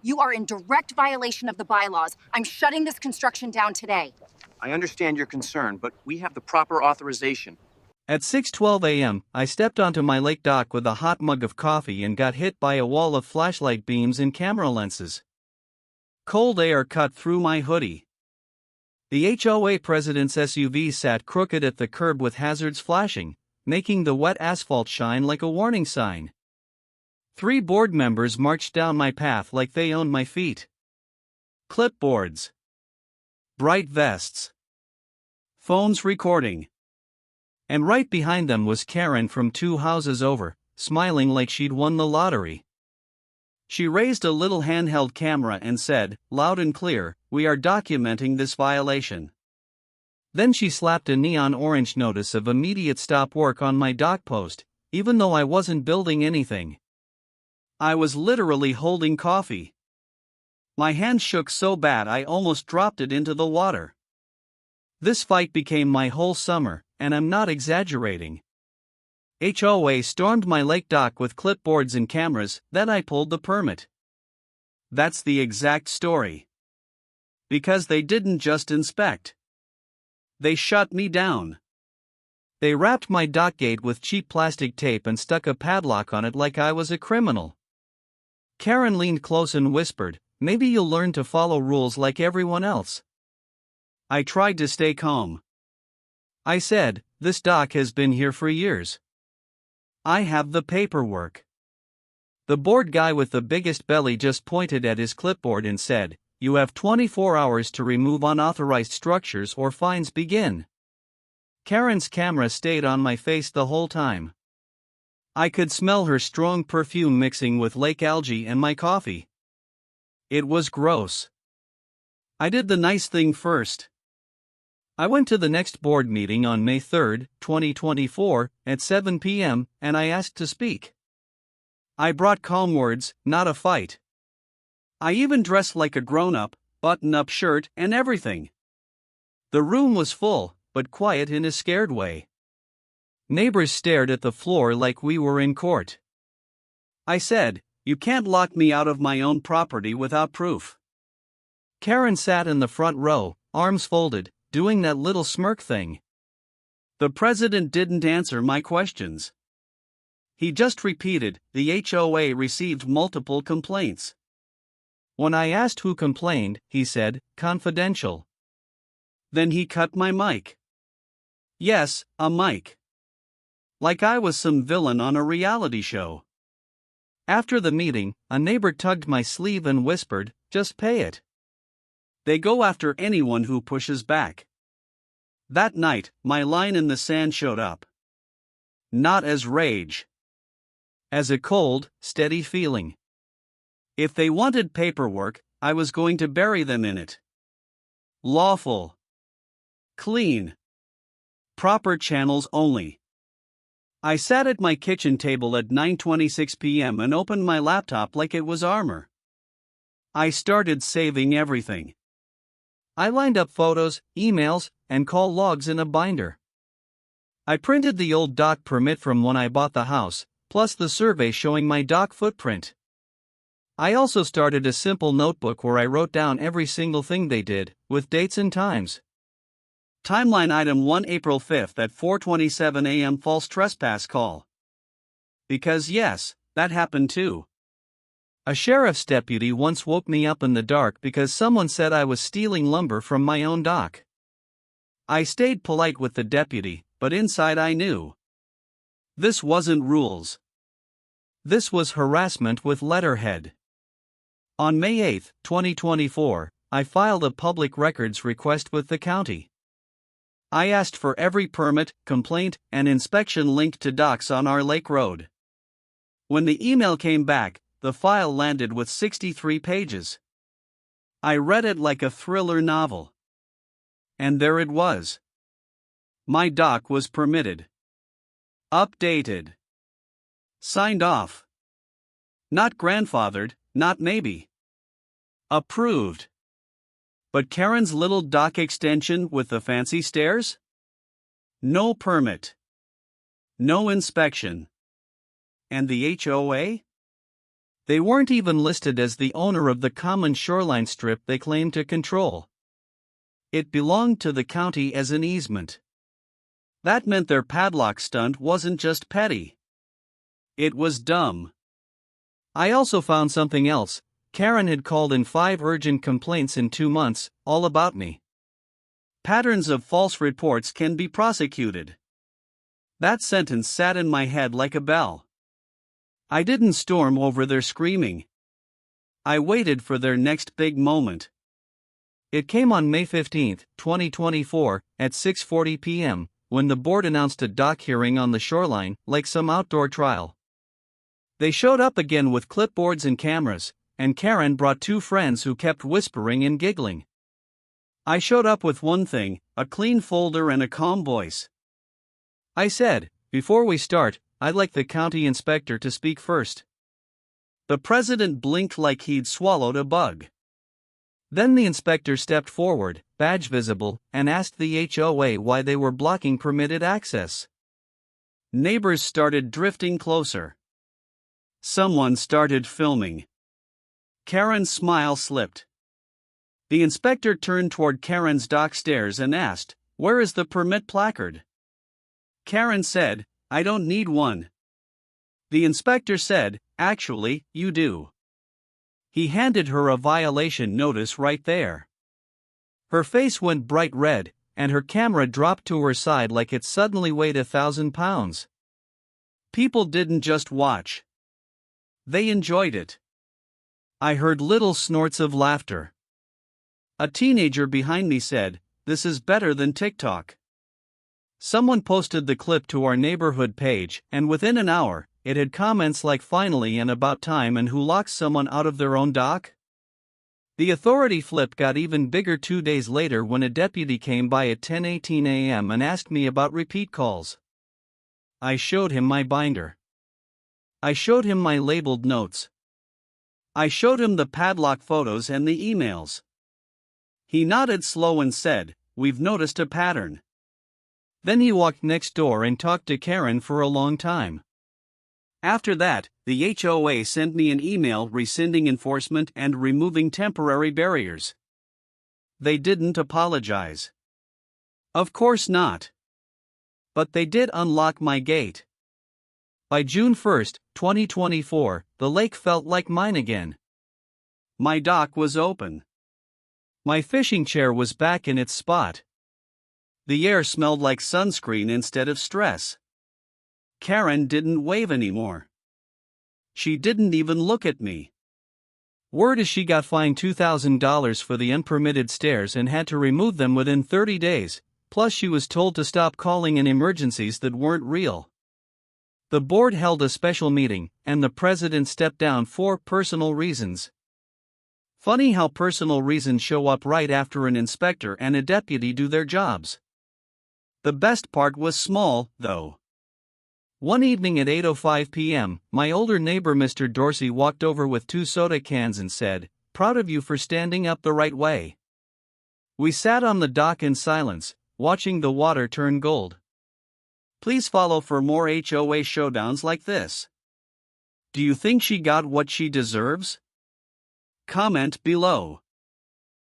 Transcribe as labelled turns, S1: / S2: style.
S1: You are in direct violation of the bylaws. I'm shutting this construction down today.
S2: I understand your concern, but we have the proper authorization.
S3: At 6:12 a.m., I stepped onto my lake dock with a hot mug of coffee and got hit by a wall of flashlight beams and camera lenses. Cold air cut through my hoodie. The HOA president's SUV sat crooked at the curb with hazards flashing, making the wet asphalt shine like a warning sign. 3 board members marched down my path like they owned my feet. Clipboards. Bright vests. Phones recording. And right behind them was Karen from 2 houses over, smiling like she'd won the lottery. She raised a little handheld camera and said, loud and clear, "We are documenting this violation." Then she slapped a neon orange notice of immediate stop work on my dock post, even though I wasn't building anything. I was literally holding coffee. My hand shook so bad I almost dropped it into the water. This fight became my whole summer, and I'm not exaggerating. HOA stormed my lake dock with clipboards and cameras, then I pulled the permit. That's the exact story. Because they didn't just inspect. They shut me down. They wrapped my dock gate with cheap plastic tape and stuck a padlock on it like I was a criminal. Karen leaned close and whispered, "Maybe you'll learn to follow rules like everyone else." I tried to stay calm. I said, "This dock has been here for years. I have the paperwork." The board guy with the biggest belly just pointed at his clipboard and said, "You have 24 hours to remove unauthorized structures or fines begin." Karen's camera stayed on my face the whole time. I could smell her strong perfume mixing with lake algae and my coffee. It was gross. I did the nice thing first. I went to the next board meeting on May 3, 2024, at 7 p.m., and I asked to speak. I brought calm words, not a fight. I even dressed like a grown-up, button-up shirt and everything. The room was full, but quiet in a scared way. Neighbors stared at the floor like we were in court. I said, "You can't lock me out of my own property without proof." Karen sat in the front row, arms folded, doing that little smirk thing. The president didn't answer my questions. He just repeated, "The HOA received multiple complaints." When I asked who complained, he said, "Confidential." Then he cut my mic. Yes, a mic. Like I was some villain on a reality show. After the meeting, a neighbor tugged my sleeve and whispered, "Just pay it." They go after anyone who pushes back. That night, my line in the sand showed up. Not as rage. As a cold, steady feeling. If they wanted paperwork, I was going to bury them in it. Lawful. Clean. Proper channels only. I sat at my kitchen table at 9:26 p.m. and opened my laptop like it was armor. I started saving everything. I lined up photos, emails, and call logs in a binder. I printed the old dock permit from when I bought the house, plus the survey showing my dock footprint. I also started a simple notebook where I wrote down every single thing they did, with dates and times. Timeline item 1 April 5th at 4:27 a.m. false trespass call. Because yes, that happened too. A sheriff's deputy once woke me up in the dark because someone said I was stealing lumber from my own dock. I stayed polite with the deputy, but inside I knew. This wasn't rules. This was harassment with letterhead. On May 8, 2024, I filed a public records request with the county. I asked for every permit, complaint, and inspection linked to docks on our lake road. When the email came back, the file landed with 63 pages. I read it like a thriller novel. And there it was. My dock was permitted. Updated. Signed off. Not grandfathered, not maybe. Approved. But Karen's little dock extension with the fancy stairs? No permit. No inspection. And the HOA? They weren't even listed as the owner of the common shoreline strip they claimed to control. It belonged to the county as an easement. That meant their padlock stunt wasn't just petty. It was dumb. I also found something else. Karen had called in 5 urgent complaints in 2 months, all about me. Patterns of false reports can be prosecuted. That sentence sat in my head like a bell. I didn't storm over their screaming. I waited for their next big moment. It came on May 15, 2024, at 6:40 p.m., when the board announced a dock hearing on the shoreline, like some outdoor trial. They showed up again with clipboards and cameras, and Karen brought 2 friends who kept whispering and giggling. I showed up with one thing, a clean folder and a calm voice. I said, "Before we start, I'd like the county inspector to speak first." The president blinked like he'd swallowed a bug. Then the inspector stepped forward, badge visible, and asked the HOA why they were blocking permitted access. Neighbors started drifting closer. Someone started filming. Karen's smile slipped. The inspector turned toward Karen's dock stairs and asked, "Where is the permit placard?" Karen said, "I don't need one." The inspector said, "Actually, you do." He handed her a violation notice right there. Her face went bright red, and her camera dropped to her side like it suddenly weighed 1,000 pounds. People didn't just watch. They enjoyed it. I heard little snorts of laughter. A teenager behind me said, "This is better than TikTok." Someone posted the clip to our neighborhood page, and within an hour, it had comments like "finally" and "about time" and "who locks someone out of their own dock?" The authority flip got even bigger 2 days later when a deputy came by at 10:18 a.m. and asked me about repeat calls. I showed him my binder. I showed him my labeled notes. I showed him the padlock photos and the emails. He nodded slow and said, "We've noticed a pattern." Then he walked next door and talked to Karen for a long time. After that, the HOA sent me an email rescinding enforcement and removing temporary barriers. They didn't apologize. Of course not. But they did unlock my gate. By June 1, 2024, the lake felt like mine again. My dock was open. My fishing chair was back in its spot. The air smelled like sunscreen instead of stress. Karen didn't wave anymore. She didn't even look at me. Word is she got fined $2,000 for the unpermitted stairs and had to remove them within 30 days, plus she was told to stop calling in emergencies that weren't real. The board held a special meeting, and the president stepped down for personal reasons. Funny how personal reasons show up right after an inspector and a deputy do their jobs. The best part was small, though. One evening at 8:05 p.m., my older neighbor Mr. Dorsey walked over with 2 soda cans and said, "Proud of you for standing up the right way." We sat on the dock in silence, watching the water turn gold. Please follow for more HOA showdowns like this. Do you think she got what she deserves? Comment below.